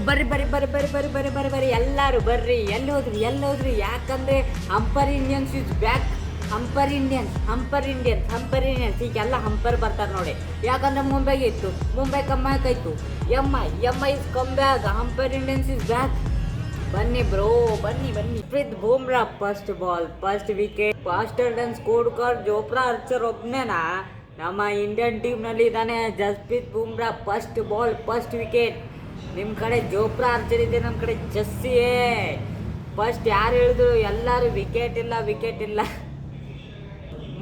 ಬರ್ರಿ ಎಲ್ಲರೂ ಬರ್ರಿ. ಎಲ್ಲಿ ಹೋದ್ರಿ ಯಾಕಂದ್ರೆ ಹಂಪರ್ ಇಂಡಿಯನ್ಸ್ ಇಸ್ ಬ್ಯಾಕ್. ಹಂಪರ್ ಇಂಡಿಯನ್ಸ್ ಈಗೆಲ್ಲ ಹಂಪರ್ ಬರ್ತಾರೆ ನೋಡಿ. ಯಾಕಂದ್ರೆ ಮುಂಬೈಗೆ ಇತ್ತು, ಮುಂಬೈ ಕಮ್ಮಾಕಾಯ್ತು. M I is come back. ಹಂಪರ್ ಇಂಡಿಯನ್ಸ್ ಇಸ್ ಬ್ಯಾಕ್. ಬನ್ನಿ ಬ್ರೋ, ಬನ್ನಿ. Preet Bumrah first ball, first wicket. Faster than score card Jofra Archer ಒಬ್ಬನೇನಾ ನಮ್ಮ ಇಂಡಿಯನ್ ಟೀಮ್ನಲ್ಲಿ ಇದ್ದಾನೆ. Jasprit Bumrah first ball, first wicket. ನಿಮ್ಮ ಕಡೆ ಜೋಪ್ರಾ ಆರ್ಚರ್ ಇದೆ, ನಮ್ಮ ಕಡೆ ಜಸ್ಸಿಯೇ. ಫಸ್ಟ್ ಯಾರು ಹೇಳಿದ್ರು ಎಲ್ಲರೂ ವಿಕೆಟ್ ಇಲ್ಲ.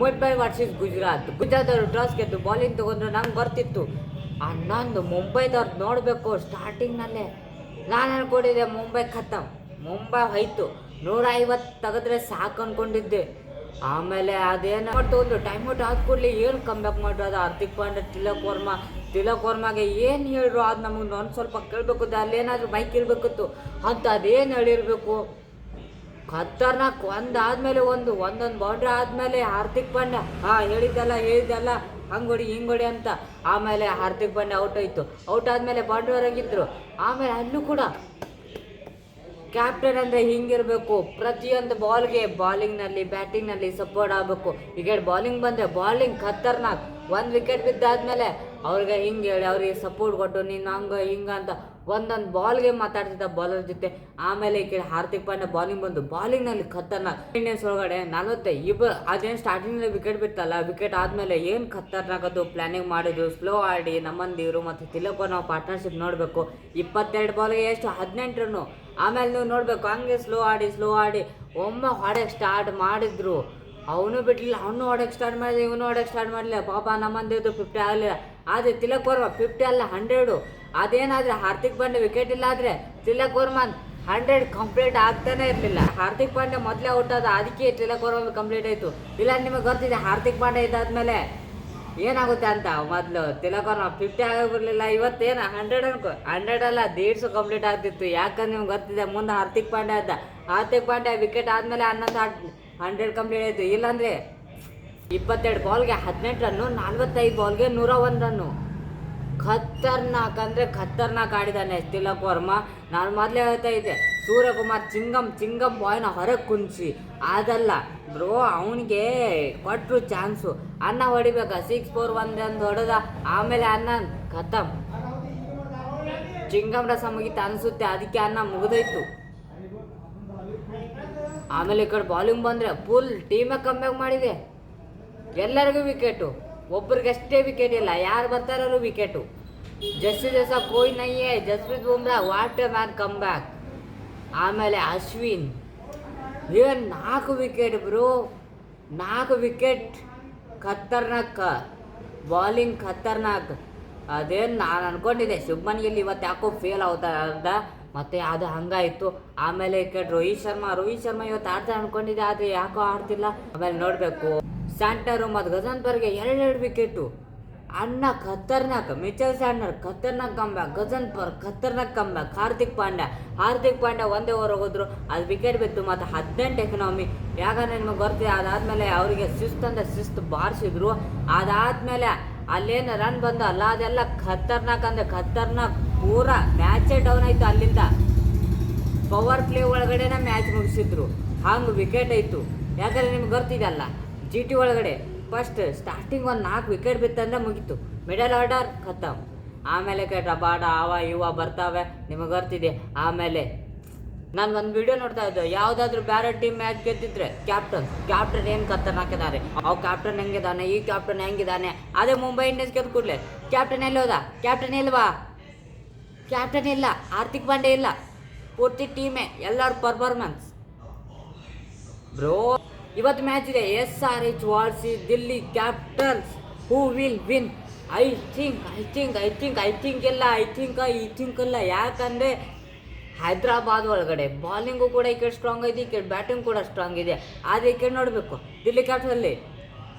ಮುಂಬೈ ವರ್ಸಸ್ ಗುಜರಾತ್ ಅವರು ಟಾಸ್ ಗೆದ್ದು ಬಾಲಿಂಗ್ ತೊಗೊಂಡ್ರು. ನಂಗೆ ಬರ್ತಿತ್ತು ಹನ್ನೊಂದು ಮುಂಬೈದವ್ರು ನೋಡಬೇಕು. ಸ್ಟಾರ್ಟಿಂಗ್ನಲ್ಲೇ ನಾನು ಅನ್ಕೊಂಡಿದ್ದೆ ಮುಂಬೈ ಖತಮ್, ಮುಂಬೈ ಹೋಯ್ತು. 150 ತೆಗೆದ್ರೆ ಸಾಕು ಅಂದ್ಕೊಂಡಿದ್ದೆ. ಆಮೇಲೆ ಅದೇನು ತೊಗೊಂಡು ಟೈಮ್ ಔಟ್ ಆದ ಕೂಡಲೇ ಏನು ಕಮ್ಬ್ಯಾಕ್ ಮಾಡೋದು ಹಾರ್ದಿಕ್ ಪಾಂಡ್ಯ, ತಿಲಕ್ ವರ್ಮಾಗೆ ಏನು ಹೇಳಿದ್ರು ಅದು ನಮಗೆ ಒಂದು ಸ್ವಲ್ಪ ಕೇಳಬೇಕು. ಅಲ್ಲೇನಾದರೂ ಬೈಕ್ ಇರಬೇಕಿತ್ತು ಅಂತ ಅದೇನು ಹೇಳಿರಬೇಕು. ಖತರ್ನಾಕ್ ಒಂದಾದ್ಮೇಲೆ ಒಂದೊಂದು ಬೌಂಡ್ರಿ ಆದಮೇಲೆ ಹಾರ್ದಿಕ್ ಪಾಂಡ್ಯ ಹೇಳಿದ್ದಲ್ಲ ಹಂಗೊಡಿ ಹಿಂಗೊಡಿ ಅಂತ. ಆಮೇಲೆ ಹಾರ್ದಿಕ್ ಪಾಂಡ್ಯ ಔಟ್ ಆದಮೇಲೆ ಬೌಂಡ್ರಿ ಹೊರಗಿದ್ರು. ಆಮೇಲೆ ಅಲ್ಲೂ ಕೂಡ ಕ್ಯಾಪ್ಟನ್ ಅಂದರೆ ಹಿಂಗಿರಬೇಕು. ಪ್ರತಿಯೊಂದು ಬಾಲ್ಗೆ ಬಾಲಿಂಗ್ನಲ್ಲಿ ಬ್ಯಾಟಿಂಗ್ನಲ್ಲಿ ಸಪೋರ್ಟ್ ಆಗಬೇಕು. ವಿಕೆಟ್ ಬಾಲಿಂಗ್ ಬಂದರೆ ಬಾಲಿಂಗ್ ಖತರ್ನಾಕ್. ಒಂದು ವಿಕೆಟ್ ಬಿದ್ದಾದ್ಮೇಲೆ ಅವ್ರಿಗೆ ಹಿಂಗೆ ಹೇಳಿ ಅವ್ರಿಗೆ ಸಪೋರ್ಟ್ ಕೊಟ್ಟು ನೀನು ಹಿಂಗೆ ಅಂತ ಒಂದೊಂದು ಬಾಲ್ಗೆ ಮಾತಾಡ್ತಿದ್ದ ಬಾಲರ್ ಜೊತೆ. ಆಮೇಲೆ ಈ ಕಡೆ ಹಾರ್ದಿಕ್ ಪಾಂಡ್ಯ ಬಾಲಿಂಗ್ನಲ್ಲಿ ಖತರ್ನಾಕ್. ಇಂಡಿಯನ್ಸ್ ಒಳಗಡೆ 40 ಅದೇನು ಸ್ಟಾರ್ಟಿಂಗ್ನಲ್ಲಿ ವಿಕೆಟ್ ಬಿತ್ತಲ್ಲ, ವಿಕೆಟ್ ಆದಮೇಲೆ ಏನು ಖತರ್ನಾಕ್ ಅದು ಪ್ಲಾನಿಂಗ್ ಮಾಡಿದ್ರು. ಸ್ಲೋ ಆಡಿ ನಮ್ಮಂದಿರು ಮತ್ತು ತಿಲಕ್ ನಾವು ಪಾರ್ಟ್ನರ್ಶಿಪ್ ನೋಡಬೇಕು. 22 ಬಾಲ್ಗೆ ಎಷ್ಟು 18 ರನ್ನು. ಆಮೇಲೆ ನೀವು ನೋಡಬೇಕು ಹಂಗೆ ಸ್ಲೋ ಆಡಿ ಒಮ್ಮೆ ಹೊಡೆಯಕ್ಕೆ ಸ್ಟಾರ್ಟ್ ಮಾಡಿದ್ರು. ಅವನು ಬಿಡಲಿಲ್ಲ, ಅವನು ಹೊಡೆಯಕ್ಕೆ ಸ್ಟಾರ್ಟ್ ಮಾಡಿದೆ, ಇವನು ಹೊಡೆಯಕ್ಕೆ ಸ್ಟಾರ್ಟ್ ಮಾಡಲಿಲ್ಲ. ಪಾಪ ನಮ್ಮಂದಿದ್ದು 50 ಆಗಲಿಲ್ಲ. ಆದರೆ ತಿಲಕ್ ವರ್ಮಾ 50 ಅಲ್ಲ 100. ಅದೇನಾದರೆ ಹಾರ್ದಿಕ್ ಪಾಂಡ್ಯ ವಿಕೆಟ್ ಇಲ್ಲ ಆದರೆ ತಿಲಕ್ ವರ್ಮಾ 100 ಕಂಪ್ಲೀಟ್ ಆಗ್ತಾನೆ ಇರಲಿಲ್ಲ. ಹಾರ್ದಿಕ್ ಪಾಂಡ್ಯ ಮೊದಲೇ ಔಟ್ ಆದ, ಅದಕ್ಕೆ ತಿಲಕ್ ವರ್ಮಾ ಕಂಪ್ಲೀಟ್ ಆಯಿತು. ಇಲ್ಲ ನಿಮಗೆ ಗೊತ್ತಿದೆ ಹಾರ್ದಿಕ್ ಪಾಂಡ್ಯ ಇದ್ದಾದ್ಮೇಲೆ ಏನಾಗುತ್ತೆ ಅಂತ. ಮೊದಲು ತಿಲಕ್ ವರ್ಮಾ 50 ಆಗಿರಲಿಲ್ಲ, ಇವತ್ತೇನು 100 ಅನ್ಕೋ, 100 ಅಲ್ಲ 150 ಕಂಪ್ಲೀಟ್ ಆಗ್ತಿತ್ತು. ಯಾಕಂದ್ರೆ ನಿಮ್ಗೆ ಗೊತ್ತಿದೆ ಮುಂದೆ ಹಾರ್ದಿಕ್ ಪಾಂಡ್ಯ ವಿಕೆಟ್ ಆದಮೇಲೆ 100 ಕಂಪ್ಲೀಟ್ ಆಯಿತು. ಇಲ್ಲಾಂದರೆ 22 ಬಾಲ್ಗೆ 18 ರನ್ನು, 45 ಬಾಲ್ಗೆ 101 ರನ್ನು. ಖತರ್ನಾಕ್ ಆಡಿದ್ದಾನೆ ತಿಲಕ್ ವರ್ಮಾ. ನಾನು ಮೊದಲೇ ಹೇಳ್ತಾ ಇದ್ದೆ ಸೂರ್ಯಕುಮಾರ್ ಚಿಂಗಮ್ ಬಾಯ್ನ ಹೊರಗೆ ಕುಂದಿಸಿ ಅದಲ್ಲ ಬ್ರೋ, ಅವನಿಗೆ ಕೊಟ್ಟರು ಚಾನ್ಸು. ಅನ್ನ ಹೊಡಿಬೇಕಾ 6-4 ಒಂದು ಹೊಡೆದ. ಆಮೇಲೆ ಅನ್ನ ಖತಮ್, ಚಿಂಗಮ್ ರಸ ಮುಗಿತು ಅನಿಸುತ್ತೆ, ಅದಕ್ಕೆ ಅನ್ನ ಮುಗಿದೋಯ್ತು. ಆಮೇಲೆ ಈ ಕಡೆ ಬಾಲಿಂಗ್ ಬಂದರೆ ಫುಲ್ ಟೀಮೇ ಕಮ್ಬ್ಯಾಕ್ ಮಾಡಿದೆ. ಎಲ್ಲರಿಗೂ ವಿಕೆಟು, ಒಬ್ರಿಗಷ್ಟೇ ವಿಕೆಟ್ ಇಲ್ಲ, ಯಾರು ಬರ್ತಾರೋ ವಿಕೆಟು. ಜೈಸಾ ಕೋಯ್ ನಯ್ಯೇ. Jasprit Bumrah what a man come back. ಆಮೇಲೆ ಅಶ್ವಿನ್ 4 ವಿಕೆಟ್ ಬ್ರೋ, 4 ವಿಕೆಟ್. ಖತರ್ನಾಕ್ ಬಾಲಿಂಗ್, ಖತರ್ನಾಕ್. ಅದೇನು ನಾನು ಅಂದ್ಕೊಂಡಿದ್ದೆ ಶುಭ್ಮನ್ ಗಿಲ್ ಇವತ್ತು ಯಾಕೋ ಫೇಲ್ ಅಂತ, ಮತ್ತು ಅದು ಹಂಗಾಯಿತು. ಆಮೇಲೆ ಈ ಕಡೆ ರೋಹಿತ್ ಶರ್ಮಾ ಇವತ್ತು ಆಡ್ತಾರೆ ಅಂದ್ಕೊಂಡಿದ್ದೆ, ಆದರೆ ಯಾಕೋ ಆಡ್ತಿಲ್ಲ. ಆಮೇಲೆ ನೋಡಬೇಕು ಸ್ಯಾಂಟರ್ ಮತ್ತು ಗಜನ್ಪರ್ಗೆ 2 ವಿಕೆಟು. ಅನ್ನ ಖತರ್ನಾಕ್. ಮಿಚೆಲ್ ಸ್ಯಾಂಟರ್ ಖತರ್ನಾಕ್ ಕಮ್ಬ್ಯಾಕ್, ಗಜನ್ಪರ್ ಖತರ್ನಾಕ್ ಕಮ್ಬ್ಯಾಕ್. ಹಾರ್ದಿಕ್ ಪಾಂಡ್ಯ ಒಂದೇ ಓವರ್ ಹೋದ್ರು, ಅದು ವಿಕೆಟ್ ಬಿತ್ತು. ಮತ್ತು 18 ಎಕನಾಮಿ. ಯಾಕಂದರೆ ನಿಮಗೆ ಗೊತ್ತಿದೆ ಅದಾದಮೇಲೆ ಅವರಿಗೆ ಶಿಸ್ತು ಬಾರಿಸಿದ್ರು. ಅದಾದಮೇಲೆ ಅಲ್ಲೇನು ರನ್ ಬಂದು ಅಲ್ಲ ಅದೆಲ್ಲ ಖತರ್ನಾಕ್. ಪೂರಾ ಮ್ಯಾಚೇ ಡೌನ್ ಆಯಿತು. ಅಲ್ಲಿಂದ ಪವರ್ ಪ್ಲೇ ಒಳಗಡೆನೇ ಮ್ಯಾಚ್ ಮುಗಿಸಿದ್ರು, ಹಂಗೆ ವಿಕೆಟ್ ಆಯಿತು. ಯಾಕಂದರೆ ನಿಮ್ಗೆ ಗೊತ್ತಿದೆಯಲ್ಲ GT ಒಳಗಡೆ ಫಸ್ಟ್ ಸ್ಟಾರ್ಟಿಂಗ್ 4 ವಿಕೆಟ್ ಬಿತ್ತಂದ್ರೆ ಮುಗೀತು. ಮಿಡಲ್ ಆರ್ಡರ್ ಖತಮ್. ಆಮೇಲೆ ರಬಾಡ ಇವ ಬರ್ತಾವೆ, ನಿಮಗೆ ಗೊತ್ತಿದೆ. ಆಮೇಲೆ ನಾನು ಒಂದು ವಿಡಿಯೋ ನೋಡ್ತಾ ಇದ್ದೆ, ಯಾವುದಾದ್ರೂ ಬೇರೆ ಟೀಮ್ ಮ್ಯಾಚ್ ಗೆದ್ದಿದ್ರೆ ಕ್ಯಾಪ್ಟನ್ ಏನು ಖತರ್ನಾಕಿದ್ದಾರೆ, ಕ್ಯಾಪ್ಟನ್ ಹೆಂಗಿದ್ದಾನೆ, ಈ ಕ್ಯಾಪ್ಟನ್ ಹೆಂಗಿದ್ದಾನೆ. ಅದೇ ಮುಂಬೈ ಇಂಡಿಯನ್ಸ್ ಗೆದ್ದು ಕೂಡಲೇ ಕ್ಯಾಪ್ಟನ್ ಎಲ್ಲಿ ಹೋದ, ಕ್ಯಾಪ್ಟನ್ ಇಲ್ಲ, ಹಾರ್ದಿಕ್ ಪಾಂಡ್ಯ ಇಲ್ಲ, ಪೂರ್ತಿ ಟೀಮೇ ಎಲ್ಲರ ಪರ್ಫಾರ್ಮೆನ್ಸ್ ಬ್ರೋ. ಇವತ್ತು ಮ್ಯಾಚ್ ಇದೆ SRH versus Delhi capitals. Who will win? I think ಇಲ್ಲ. ಯಾಕಂದರೆ ಹೈದ್ರಾಬಾದ್ ಒಳಗಡೆ ಬಾಲಿಂಗು ಕೂಡ ಈ ಕಡೆ ಸ್ಟ್ರಾಂಗ್ ಇದೆ, ಈ ಕಡೆ ಬ್ಯಾಟಿಂಗ್ ಕೂಡ ಸ್ಟ್ರಾಂಗ್ ಇದೆ. ಆದರೆ ಈ ಕಡೆ ನೋಡಬೇಕು ದಿಲ್ಲಿ ಕ್ಯಾಪಿಟಲಲ್ಲಿ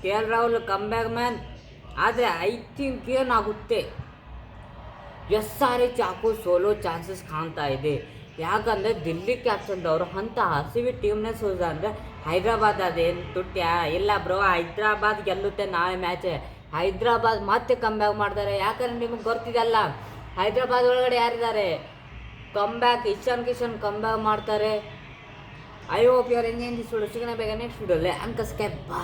KL ರಾಹುಲ್ ಕಮ್ಬ್ಯಾಕ್ ಮ್ಯಾನ್. ಆದರೆ ಐ ಥಿಂಕ್ ಏನಾಗುತ್ತೆ SRH ಯಾಕೋ ಸೋಲೋ ಚಾನ್ಸಸ್ ಕಾಣ್ತಾ ಇದೆ. ಯಾಕಂದರೆ ದಿಲ್ಲಿ ಕ್ಯಾಪ್ಟನ್ದವರು ಅಂಥ RCB ಟೀಮ್ನೇ ಸೋಲ್ದ ಅಂದರೆ ಹೈದ್ರಾಬಾದ್ ಅದೇನು ತುಟ್ಟ್ಯಾ ಇಲ್ಲ ಬ್ರೋ. ಹೈದ್ರಾಬಾದ್ ಗೆಲ್ಲುತ್ತೆ ನಾಳೆ ಮ್ಯಾಚ್. ಹೈದ್ರಾಬಾದ್ ಮತ್ತೆ ಕಮ್ಬ್ಯಾಕ್ ಮಾಡ್ತಾರೆ. ಯಾಕಂದರೆ ನಿಮಗೆ ಗೊತ್ತಿದೆಯಲ್ಲ ಹೈದ್ರಾಬಾದ್ ಒಳಗಡೆ ಯಾರಿದ್ದಾರೆ, come back, Ishan Kishan come back ಮಾಡ್ತಾರೆ. I hope you are enjoying this video. ಸಿಗೋಣ ಬೇಗ ನೆಕ್ಸ್ಟ್ ವಿಡಿಯೋಲಿ. ಅಂಕಸ್ಕೆ ಬಾಯ್.